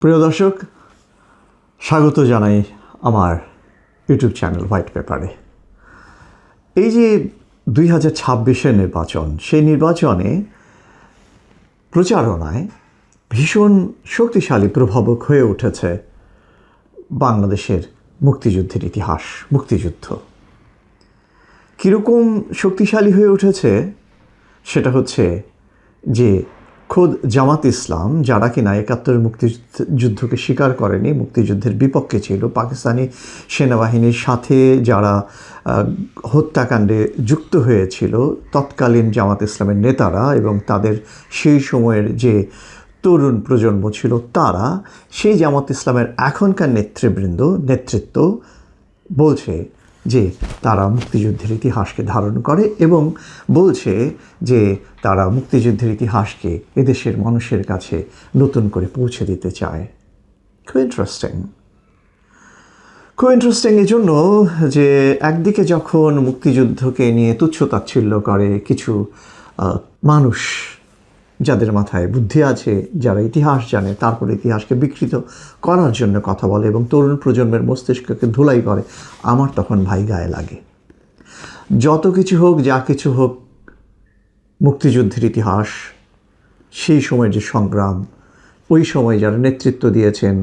প্রিয় দর্শক, স্বাগত জানাই আমার ইউটিউব চ্যানেল হোয়াইট পেপারে। এই যে 2026-এর নির্বাচন, সেই নির্বাচনে প্রচারণায় ভীষণ শক্তিশালী প্রভাবক হয়ে উঠেছে বাংলাদেশের মুক্তিযুদ্ধের ইতিহাস, মুক্তিযুদ্ধ। কীরকম শক্তিশালী হয়ে উঠেছে সেটা হচ্ছে যে খোদ জামাত ইসলাম, যারা কিনা 71 মুক্তিযুদ্ধকে স্বীকার করেনি, মুক্তিযুদ্ধের বিপক্ষে ছিল, পাকিস্তানি সেনাবাহিনীর সাথে যারা হত্যাকাণ্ডে যুক্ত হয়েছিল, তৎকালীন জামাত ইসলামের নেতারা এবং তাদের সেই সময়ের যে তরুণ প্রজন্ম ছিল, তারা সেই জামাত ইসলামের এখনকার নেতৃত্ব বলছে যে তারা মুক্তিযুদ্ধের ইতিহাসকে ধারণ করে এবং বলছে যে তারা মুক্তিযুদ্ধের ইতিহাসকে এদেশের মানুষের কাছে নতুন করে পৌঁছে দিতে চায়। খুব ইন্টারেস্টিং এই জন্য যে একদিকে যখন মুক্তিযুদ্ধকে নিয়ে তুচ্ছ-তাচ্ছিল্য করে কিছু মানুষ, যাদের মাথায় বুদ্ধি আছে, যারা ইতিহাস জানে, তারপরে ইতিহাসকে বিকৃত করার জন্য কথা বলে এবং তরুণ প্রজন্মের মস্তিষ্ককে ধুলাই করে, আমার তখন ভাই গায়ে লাগে। যত কিছু হোক, যা কিছু হোক, মুক্তিযুদ্ধের ইতিহাস, সেই সময়ের যে সংগ্রাম, ওই সময় যারা নেতৃত্ব দিয়েছেন,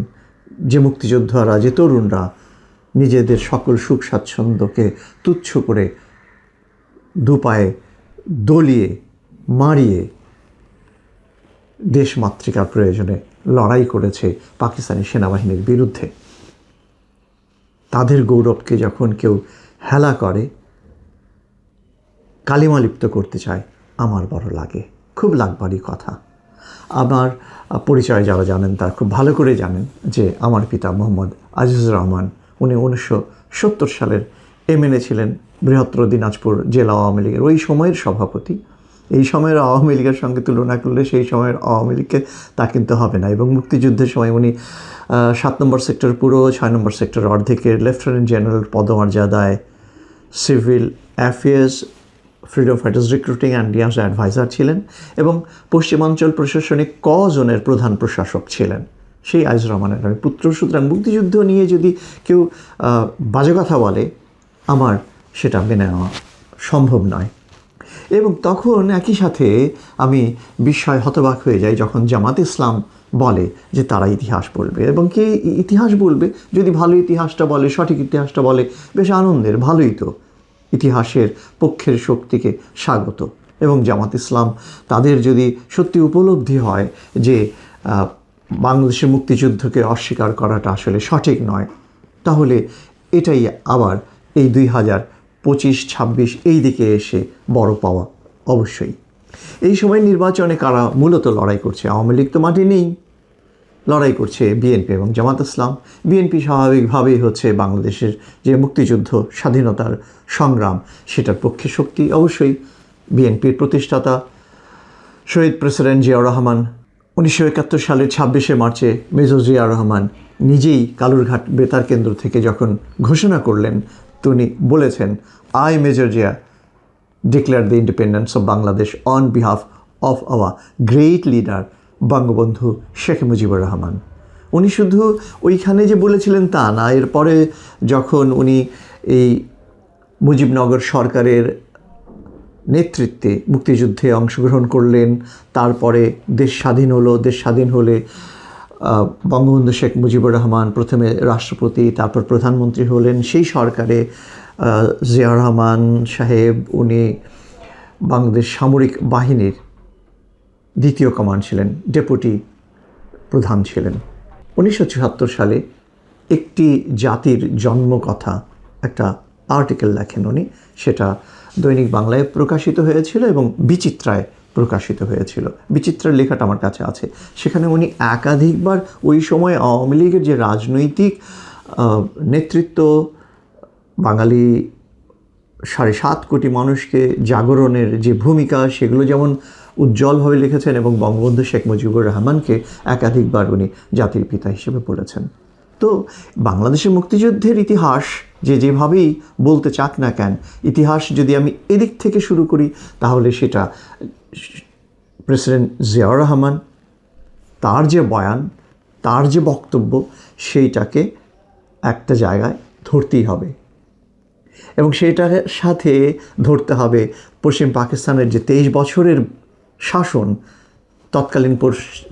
যে মুক্তিযোদ্ধারা, যে তরুণরা নিজেদের সকল সুখ স্বাচ্ছন্দ্যকে তুচ্ছ করে দুপায়ে দলিয়ে মারিয়ে দেশমাতৃকার প্রয়োজনে লড়াই করেছে পাকিস্তানি সেনাবাহিনীর বিরুদ্ধে, তাদের গৌরবকে যখন কেউ হেলা করে, কালিমালিপ্ত করতে চায়, আমার বড় লাগে। খুব লাগবারই কথা। আমার পরিচয় যারা জানেন তারা খুব ভালো করে জানেন যে আমার পিতা মোহাম্মদ আজিজুর রহমান, উনি 1970 সালের এমএলএ ছিলেন, বৃহত্তর দিনাজপুর জেলা আওয়ামী লীগের ওই সময়ের সভাপতি। এই সময়ের আওয়ামী লীগের সঙ্গে তুলনা করলে সেই সময়ের আওয়ামী লীগকে তা কিন্তু হবে না। এবং মুক্তিযুদ্ধের সময় উনি 7 নম্বর সেক্টর পুরো, 6 নম্বর সেক্টর অর্ধেকের লেফটেন্যান্ট জেনারেল পদমর্যাদায় civil affairs, freedom fighters recruiting and defence adviser ছিলেন এবং পশ্চিমাঞ্চল প্রশাসনিক জোনের প্রধান প্রশাসক ছিলেন সেই আজিজুর রহমানের আমি পুত্র। সুতরাং মুক্তিযুদ্ধ নিয়ে যদি কেউ বাজে কথা বলে, আমার সেটা মেনে নেওয়া সম্ভব নয়। এবং তখন একই সাথে আমি বিস্ময় হতবাক হয়ে যাই যখন জামাত ইসলাম বলে যে তারা ইতিহাস বলবে। এবং কে ইতিহাস বলবে? যদি ভালো ইতিহাসটা বলে, সঠিক ইতিহাসটা বলে, বেশ আনন্দের, ভালোই তো। ইতিহাসের পক্ষের শক্তিকে স্বাগত। এবং জামাত ইসলাম, তাদের যদি সত্যি উপলব্ধি হয় যে বাংলাদেশের মুক্তিযুদ্ধকে অস্বীকার করাটা আসলে সঠিক নয়, তাহলে এটাই আবার এই 2025-26 এই দিকে এসে বড় পাওয়া অবশ্যই। এই সময় নির্বাচনে কারা মূলত লড়াই করছে? আওয়ামী লীগ তো মাঠে নেই, লড়াই করছে বিএনপি এবং জামাত ইসলাম। বিএনপি স্বাভাবিকভাবেই হচ্ছে বাংলাদেশের যে মুক্তিযুদ্ধ, স্বাধীনতার সংগ্রাম, সেটার পক্ষে শক্তি। অবশ্যই বিএনপির প্রতিষ্ঠাতা শহীদ প্রেসিডেন্ট জিয়াউর রহমান 1971 সালের 26শে মার্চে মেজর জিয়াউর রহমান নিজেই কালুরঘাট বেতার কেন্দ্র থেকে যখন ঘোষণা করলেন, তিনি বলেছেন, I major Zia declare the independence of Bangladesh on behalf of our great leader Bangabandhu Sheikh Mujibur Rahman. উনি শুধু ওইখানে যে বলেছিলেন তা না, এরপরে যখন উনি এই মুজিবনগর সরকারের নেতৃত্বে মুক্তিযুদ্ধে অংশগ্রহণ করলেন, তারপরে দেশ স্বাধীন হলো। দেশ স্বাধীন হলে বঙ্গবন্ধু শেখ মুজিবুর রহমান প্রথমে রাষ্ট্রপতি, তারপর প্রধানমন্ত্রী হলেন। সেই সরকারে জিয়াউর রহমান সাহেব, উনি বাংলাদেশ সামরিক বাহিনীর দ্বিতীয় কমান্ড ছিলেন, ডেপুটি প্রধান ছিলেন। 1974 সালে একটি জাতির জন্মকথা একটা আর্টিকেল লেখেন উনি, সেটা দৈনিক বাংলায় প্রকাশিত হয়েছিল এবং বিচিত্রায় প্রকাশিত হয়েছিল। বিচিত্রার লেখাটা আমার কাছে আছে। সেখানে উনি একাধিকবার ওই সময় আওয়ামী লীগের যে রাজনৈতিক নেতৃত্ব, বাঙালি 7.5 কোটি মানুষকে জাগরণের যে ভূমিকা, সেগুলো যেমন উজ্জ্বলভাবে লিখেছেন এবং বঙ্গবন্ধু শেখ মুজিবুর রহমানকে একাধিকবার উনি জাতির পিতা হিসেবে বলেছেন। তো বাংলাদেশের মুক্তিযুদ্ধের ইতিহাস যেভাবেই বলতে চাক না কেন, ইতিহাস যদি আমি এদিক থেকে শুরু করি, তাহলে সেটা প্রেসিডেন্ট জিয়াউর রহমান, তার যে বয়ান, তার যে বক্তব্য সেইটাকে একটা জায়গায় ধরতেই হবে, এবং সেইটার সাথে ধরতে হবে পশ্চিম পাকিস্তানের যে 23 বছরের শাসন তৎকালীন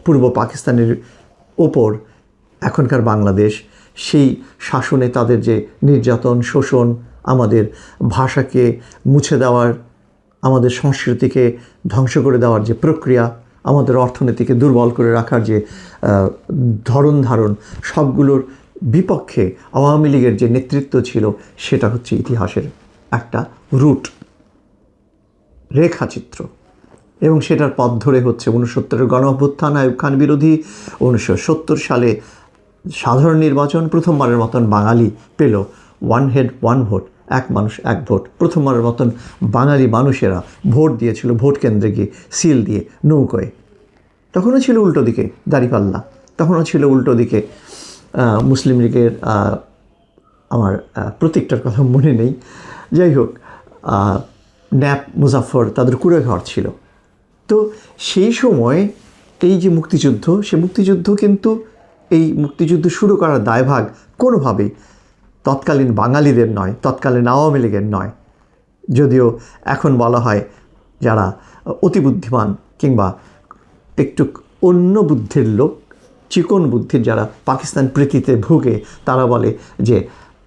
পূর্ব পাকিস্তানের ওপর এখনকার বাংলাদেশ, সেই শাসনে তাদের যে নির্যাতন, শোষণ, আমাদের ভাষাকে মুছে দেওয়ার, আমাদের সংস্কৃতিকে ধ্বংস করে দেওয়ার যে প্রক্রিয়া, আমাদের অর্থনীতিকে দুর্বল করে রাখার যে ধরন ধারণ, সবগুলোর বিপক্ষে আওয়ামী লীগের যে নেতৃত্ব ছিল সেটা হচ্ছে ইতিহাসের একটা রুট রেখাচিত্র। এবং সেটার পথ ধরে হচ্ছে 69-এর গণ অভ্যুত্থান, আইয়ুব খান বিরোধী, 1970 সালে সাধারণ নির্বাচন, প্রথমবারের মতন বাঙালি পেল ওয়ান হেড ওয়ান ভোট, এক মানুষ এক ভোট। প্রথমবারের মতন বাঙালি মানুষেরা ভোট দিয়েছিল ভোট কেন্দ্রে গিয়ে সিল দিয়ে নৌকোয়। তখনও ছিল উল্টো দিকে দাঁড়িপাল্লা, তখনও ছিল উল্টো দিকে মুসলিম লীগের, আমার প্রতীকটার কথা মনে নেই, যাই হোক, ন্যাপ, মুজাফর, তাদের কুড়ে ঘর ছিল। তো সেই সময় এই যে মুক্তিযুদ্ধ, সে মুক্তিযুদ্ধ কিন্তু এই মুক্তিযুদ্ধ শুরু করার দায়ভাগ কোনোভাবেই তৎকালীন বাঙালিদের নয়, তৎকালীন আওয়ামী লীগের নয়। যদিও এখন বলা হয় যারা অতি বুদ্ধিমান কিংবা একটু অন্য বুদ্ধির লোক, চিকন বুদ্ধির যারা পাকিস্তান প্রীতিতে ভুগে, তারা বলে যে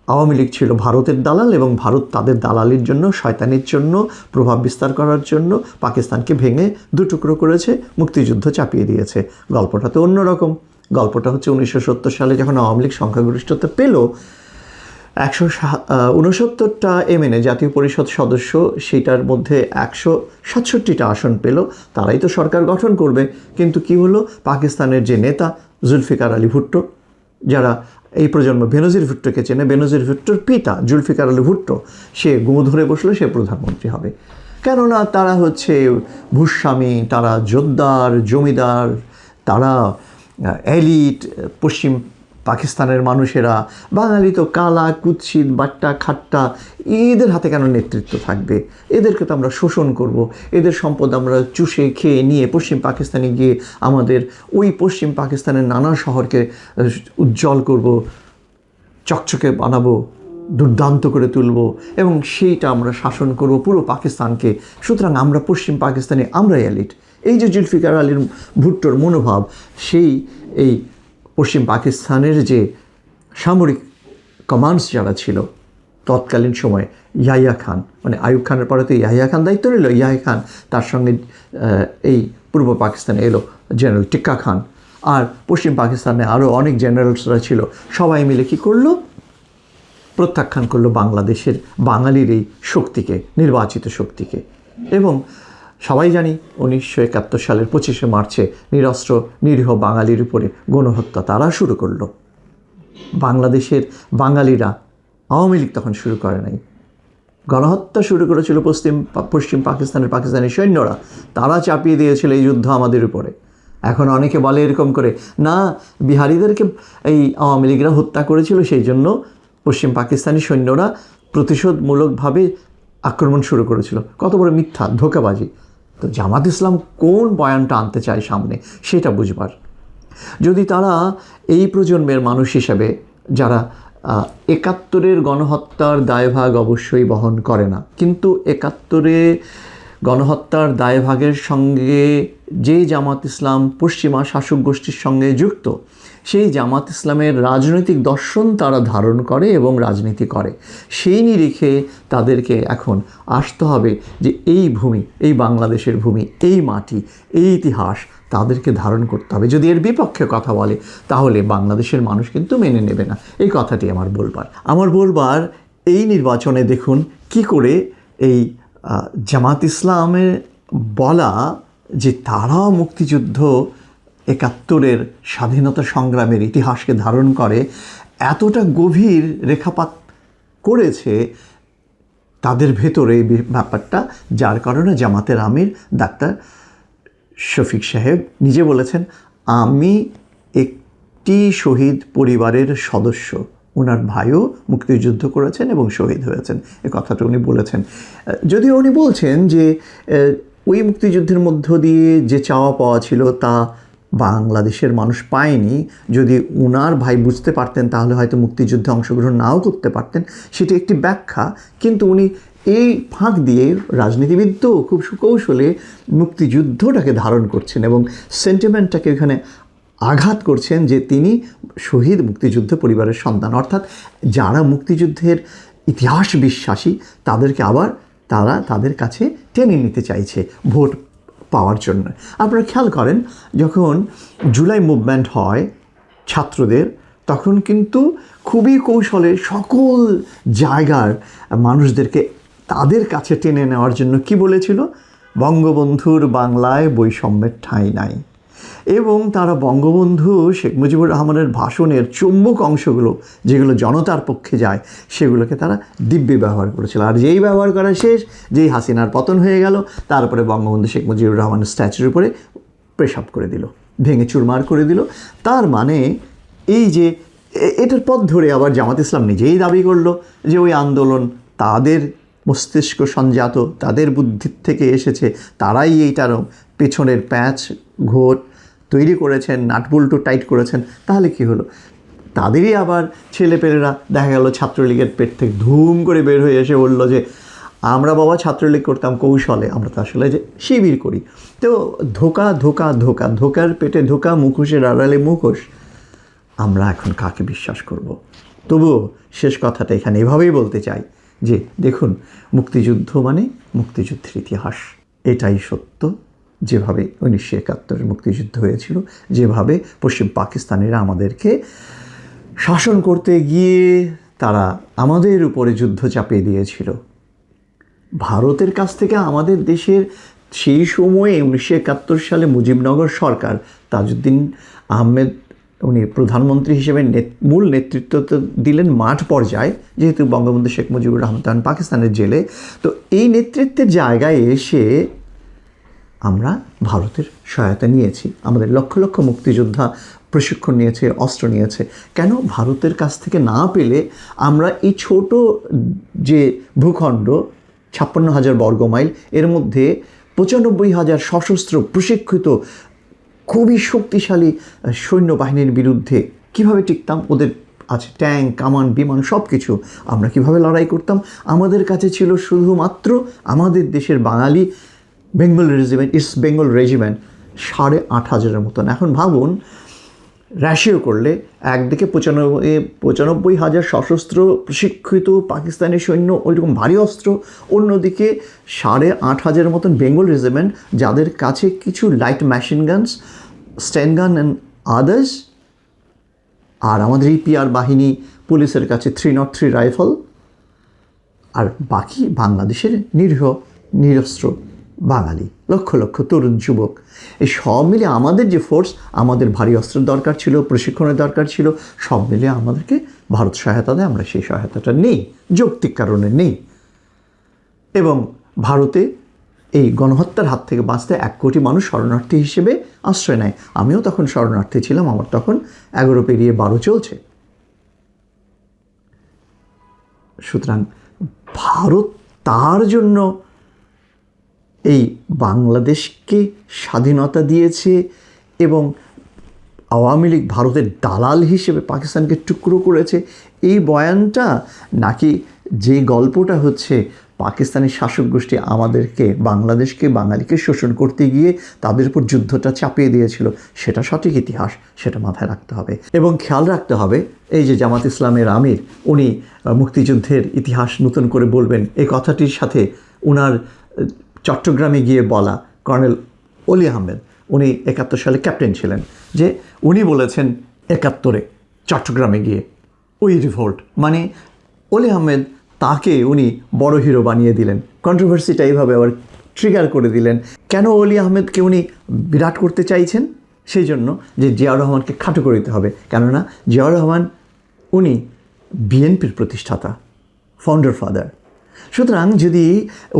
আওয়ামী লীগ ছিল ভারতের দালাল এবং ভারত তাদের দালালির জন্য, শয়তানির জন্য, প্রভাব বিস্তার করার জন্য পাকিস্তানকে ভেঙে দুটুকরো করেছে, মুক্তিযুদ্ধ চাপিয়ে দিয়েছে। গল্পটা তো অন্যরকম। গল্পটা হচ্ছে 1970 সালে যখন আওয়ামী লীগ সংখ্যাগরিষ্ঠতা পেল, 169টা এমএনএ জাতীয় পরিষদ সদস্য, সেইটার মধ্যে 167টা আসন পেল, তারাই তো সরকার গঠন করবে। কিন্তু কি হলো, পাকিস্তানের যে নেতা জুলফিকার আলী ভুট্টো, যারা এই প্রজন্ম বেনজির ভুট্টোকে চেনে, বেনজির ভুট্টোর পিতা জুলফিকার আলী ভুট্টো, সে গো ধরে বসলো সে প্রধানমন্ত্রী হবে। কেননা তারা হচ্ছে ভূস্বামী, তারা জোদ্দার, জমিদার, তারা এলিট, পশ্চিম পাকিস্তানের মানুষেরা। বাঙালি তো কালা, কুৎসিত, বাট্টা, খাট্টা, এদের হাতে কেন নেতৃত্ব থাকবে? এদেরকে তো আমরা শোষণ করব, এদের সম্পদ আমরা চুষে খেয়ে নিয়ে পশ্চিম পাকিস্তানে গিয়ে আমাদের ওই পশ্চিম পাকিস্তানের নানা শহরকে উজ্জ্বল করব, চকচকে বানাবো, দুর্দান্ত করে তুলব, এবং সেইটা আমরা শাসন করব পুরো পাকিস্তানকে। সুতরাং আমরা পশ্চিম পাকিস্তানে আমরাই এলিট। এই যে জুলফিকার আলীর ভুট্টোর মনোভাব, সেই এই পশ্চিম পাকিস্তানের যে সামরিক কমান্ডস যারা ছিল তৎকালীন সময়ে, ইয়াহিয়া খান, মানে আইয়ুব খানের পরে তো ইয়াহিয়া খান দায়িত্ব নিল, ইয়াহিয়া খান, তার সঙ্গে এই পূর্ব পাকিস্তানে এলো জেনারেল টিক্কা খান, আর পশ্চিম পাকিস্তানে আরও অনেক জেনারেলসরা ছিল। সবাই মিলে কী করলো, প্রত্যাখ্যান করলো বাংলাদেশের বাঙালির এই শক্তিকে, নির্বাচিত শক্তিকে। এবং সবাই জানি 1971 সালের 25শে মার্চে নিরস্ত্র নিরীহ বাঙালির উপরে গণহত্যা তারা শুরু করলো। বাংলাদেশের বাঙালিরা, আওয়ামী লীগ তখন শুরু করে নাই, গণহত্যা শুরু করেছিল পশ্চিম পাকিস্তানি সৈন্যরা। তারা চাপিয়ে দিয়েছিল এই যুদ্ধ আমাদের উপরে। এখন অনেকে বলে এরকম করে, না, বিহারিদেরকে এই আওয়ামী লীগরা হত্যা করেছিল, সেই জন্য পশ্চিম পাকিস্তানি সৈন্যরা প্রতিশোধমূলকভাবে আক্রমণ শুরু করেছিল। কত বড় মিথ্যা, ধোঁকাবাজি। তো জামাত ইসলাম কোন বয়ানটা আনতে চায় সামনে, সেটা বুঝবার। যদি তারা এই প্রজন্মের মানুষ হিসেবে, যারা 71-এর গণহত্যার দায়ভাগ অবশ্যই বহন করে না, কিন্তু 71-এ গণহত্যার দায়ভাগের সঙ্গে যে জামাত ইসলাম পশ্চিমা শাসক গোষ্ঠীর সঙ্গে যুক্ত, সেই জামাত ইসলামের রাজনৈতিক দর্শন তারা ধারণ করে এবং রাজনীতি করে, সেই নিরিখে তাদেরকে এখন আসতে হবে যে এই ভূমি, এই বাংলাদেশের ভূমি, এই মাটি, এই ইতিহাস তাদেরকে ধারণ করতে হবে। যদি এর বিপক্ষে কথা বলে তাহলে বাংলাদেশের মানুষ কিন্তু মেনে নেবে না। এই কথাটি আমার বলবার এই নির্বাচনে দেখুন কি করে এই জামাত ইসলামের বলা যে তারা মুক্তিযুদ্ধ 71-এর স্বাধীনতা সংগ্রামের ইতিহাসকে ধারণ করে, এতটা গভীর রেখাপাত করেছে তাদের ভেতরে ব্যাপারটা, যার কারণে জামাতের আমির ডাক্তার শফিক সাহেব নিজে বলেছেন, আমি একটি শহীদ পরিবারের সদস্য। ওনার ভাইও মুক্তিযুদ্ধ করেছেন এবং শহীদ হয়েছেন, এ কথাটা উনি বলেছেন। যদিও উনি বলছেন যে ওই মুক্তিযুদ্ধের মধ্য দিয়ে যে চাওয়া পাওয়া ছিল তা বাংলাদেশের মানুষ পায়নি। যদি উনার ভাই বুঝতে পারতেন তাহলে হয়তো মুক্তিযুদ্ধে অংশগ্রহণ নাও করতে পারতেন, সেটি একটি ব্যাখ্যা। কিন্তু উনি এই ফাঁক দিয়ে রাজনীতিবিদও খুব সুকৌশলে মুক্তিযুদ্ধটাকে ধারণ করছেন এবং সেন্টিমেন্টটাকে এখানে আঘাত করছেন যে তিনি শহীদ মুক্তিযুদ্ধ পরিবারের সন্তান। অর্থাৎ যারা মুক্তিযুদ্ধের ইতিহাস বিশ্বাসী তাদেরকে আবার তারা তাদের কাছে টেনে নিতে চাইছে ভোট পাওয়ার জন্য। আপনারা খেয়াল করেন, যখন জুলাই মুভমেন্ট হয় ছাত্রদের, তখন কিন্তু খুবই কৌশলে সকল জায়গার মানুষদেরকে তাদের কাছে টেনে নেওয়ার জন্য কি বলেছিল, বঙ্গবন্ধুর বাংলায় বৈষম্যের ঠাঁই নাই। এবং তারা বঙ্গবন্ধু শেখ মুজিবুর রহমানের ভাষণের চুম্বক অংশগুলো যেগুলো জনতার পক্ষে যায় সেগুলোকে তারা দিব্যে ব্যবহার করেছিল। আর যেই ব্যবহার করা শেষ, যেই হাসিনার পতন হয়ে গেল, তারপরে বঙ্গবন্ধু শেখ মুজিবুর রহমানের স্ট্যাচুর উপরে প্রেসাব করে দিল, ভেঙে চুরমার করে দিল। তার মানে এই যে এটার পথ ধরে আবার জামাত ইসলাম নিজেই দাবি করলো যে ওই আন্দোলন তাদের মস্তিষ্ক সঞ্জাত, তাদের বুদ্ধির থেকে এসেছে, তারাই এইটার পেছনের প্যাঁচ ঘোট তৈরি করেছেন, নাটবল্টু টাইট করেছেন। তাহলে কি হলো, তাদেরই আবার ছেলেপেলেরা দেখা গেল ছাত্রলীগের পেট থেকে ধুম করে বের হয়ে এসে বললো যে আমরা বাবা ছাত্রলীগ করতাম কৌশলে, আমরা তো আসলে যে শিবির করি। তো ধোকা ধোকা ধোকা, ধোকার পেটে ধোকা, মুখোশের আড়ালে মুখোশ। আমরা এখন কাকে বিশ্বাস করব? তবুও শেষ কথাটা এখানে এভাবেই বলতে চাই যে দেখুন, মুক্তিযুদ্ধ মানে মুক্তিযুদ্ধের ইতিহাস, এটাই সত্য। যেভাবে 1971 মুক্তিযুদ্ধ হয়েছিল, যেভাবে পশ্চিম পাকিস্তানিরা আমাদেরকে শাসন করতে গিয়ে তারা আমাদের উপরে যুদ্ধ চাপিয়ে দিয়েছিল, ভারতের কাছ থেকে আমাদের দেশের সেই সময়ে 1971 সালে মুজিবনগর সরকার, তাজউদ্দিন আহমেদ উনি প্রধানমন্ত্রী হিসেবে মূল নেতৃত্ব দিলেন মাঠ পর্যায়ে, যেহেতু বঙ্গবন্ধু শেখ মুজিবুর রহমান তখন পাকিস্তানের জেলে। তো এই নেতৃত্বের জায়গায় এসে আমরা ভারতের সহায়তা নিয়েছি, আমাদের লক্ষ লক্ষ মুক্তিযোদ্ধা প্রশিক্ষণ নিয়েছে, অস্ত্র নিয়েছে। কেন ভারতের কাছ থেকে না পেলে আমরা এই ছোট যে ভূখণ্ড 56,000 বর্গমাইল, এর মধ্যে 95,000 সশস্ত্র প্রশিক্ষিত খুবই শক্তিশালী সৈন্যবাহিনীর বিরুদ্ধে কিভাবে টিকতাম? ওদের আছে ট্যাঙ্ক, কামান, বিমান, সব কিছু। আমরা কিভাবে লড়াই করতাম? আমাদের কাছে ছিল শুধুমাত্র আমাদের দেশের Bengali Bengal regiment, east Bengal regiment 8,500-এর মতন। এখন ভাবুন, র্যাশিও করলে একদিকে 95,000 সশস্ত্র প্রশিক্ষিত পাকিস্তানি সৈন্য, ওইরকম ভারী অস্ত্র, অন্যদিকে 8,500-এর মতন বেঙ্গল রেজিমেন্ট যাদের কাছে কিছু লাইট মেশিন গানস, স্ট্যান্ড গান অ্যান্ড আদার্স, আর আমাদের ইপিআর বাহিনী, পুলিশের কাছে 303 রাইফেল, আর বাকি বাংলাদেশের নিরীহ নিরস্ত্র বাঙালি লক্ষ লক্ষ তরুণ যুবক। এই সব মিলে আমাদের যে ফোর্স, আমাদের ভারী অস্ত্রের দরকার ছিল, প্রশিক্ষণের দরকার ছিল, সব মিলে আমাদেরকে ভারত সহায়তা দেয়। আমরা সেই সহায়তাটা নেই, যৌক্তিক কারণে নেই। এবং ভারতে এই গণহত্যার হাত থেকে বাঁচতে 1 কোটি মানুষ শরণার্থী হিসেবে আশ্রয় নেয়। আমিও তখন শরণার্থী ছিলাম, আমার তখন 11 পেরিয়ে 12 চলছে। সুতরাং ভারত তার জন্য এই বাংলাদেশকে স্বাধীনতা দিয়েছে এবং আওয়ামী লীগ ভারতের দালাল হিসেবে পাকিস্তানকে টুকরো করেছে, এই বয়ানটা নাকি যে গল্পটা হচ্ছে পাকিস্তানি শাসক গোষ্ঠী আমাদেরকে, বাংলাদেশকে, বাঙালিকে শোষণ করতে গিয়ে তাদের উপর যুদ্ধটা চাপিয়ে দিয়েছিল, সেটা সঠিক ইতিহাস, সেটা মাথায় রাখতে হবে। এবং খেয়াল রাখতে হবে, এই যে জামাত ইসলামের আমির, উনি মুক্তিযুদ্ধের ইতিহাস নতুন করে বলবেন, এই কথাটির সাথে উনার চট্টগ্রামে গিয়ে বলা কর্নেল অলি আহমেদ, উনি 71 সালে ক্যাপ্টেন ছিলেন, যে উনি বলেছেন 71-এ চট্টগ্রামে গিয়ে ওই রিভোল্ট, মানে অলি আহমেদ তাকে উনি বড় হিরো বানিয়ে দিলেন। কন্ট্রোভার্সিটা এইভাবে আবার ট্রিগার করে দিলেন। কেন অলি আহমেদকে উনি বিরাট করতে চাইছেন? সেই জন্য যে জিয়াউর রহমানকে খাটো করে দিতে হবে। কেননা জিয়াউর রহমান উনি বিএনপির প্রতিষ্ঠাতা, ফাউন্ডার ফাদার। সুতরাং যদি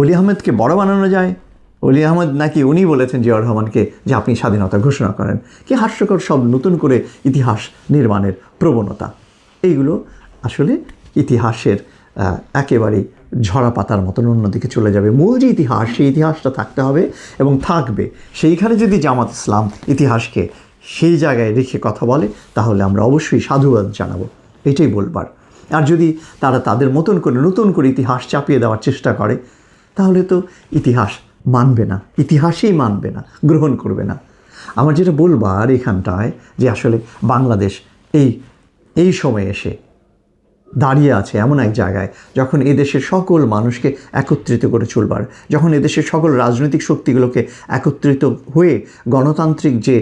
অলি আহমেদকে বড় বানানো যায়, অলি আহমেদ নাকি উনি বলেছেন জিয়াউর রহমানকে যে আপনি স্বাধীনতা ঘোষণা করেন। কি হাস্যকর সব নতুন করে ইতিহাস নির্মাণের প্রবণতা। এইগুলো আসলে ইতিহাসের একেবারেই ঝরা পাতার মতন অন্যদিকে চলে যাবে। মূল যে ইতিহাস, সেই ইতিহাসটা থাকতে হবে এবং থাকবে। সেইখানে যদি জামাত ইসলাম ইতিহাসকে সেই জায়গায় রেখে কথা বলে, তাহলে আমরা অবশ্যই সাধুবাদ জানাবো, এটাই বলবার। আর যদি তারা তাদের মতন করে নতুন করে ইতিহাস চাপিয়ে দেওয়ার চেষ্টা করে, তাহলে তো ইতিহাস মানবে না, ইতিহাসেই মানবে না, গ্রহণ করবে না। আমার যেটা বলবার এখানটায় যে আসলে বাংলাদেশ এই সময়ে এসে দাঁড়িয়ে আছে এমন এক জায়গায়, যখন এদেশের সকল মানুষকে একত্রিত করে চলবার, যখন এদেশের সকল রাজনৈতিক শক্তিগুলোকে একত্রিত হয়ে গণতান্ত্রিক যে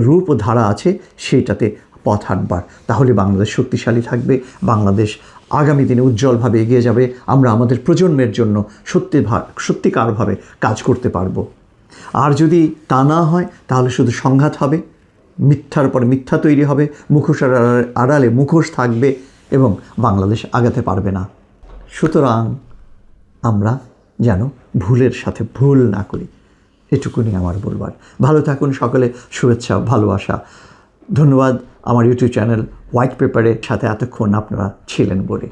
রূপ ও ধারা আছে সেইটাতে পথ হাঁটবার, তাহলে বাংলাদেশ শক্তিশালী থাকবে, বাংলাদেশ আগামী দিনে উজ্জ্বলভাবে এগিয়ে যাবে। আমরা আমাদের প্রজন্মের জন্য সত্যিকারভাবে কাজ করতে পারবো। আর যদি তা না হয়, তাহলে শুধু সংঘাত হবে, মিথ্যার পর মিথ্যা তৈরি হবে, মুখোশের আড়ালে মুখোশ থাকবে এবং বাংলাদেশ আগাতে পারবে না। সুতরাং আমরা যেন ভুলের সাথে ভুল না করি, এটুকুনি আমার বলবার। ভালো থাকুন সকলে, শুভেচ্ছা, ভালোবাসা, ধন্যবাদ আমার ইউটিউব চ্যানেল হোয়াইট পেপারের সাথে এতক্ষণ আপনারা ছিলেন বলে।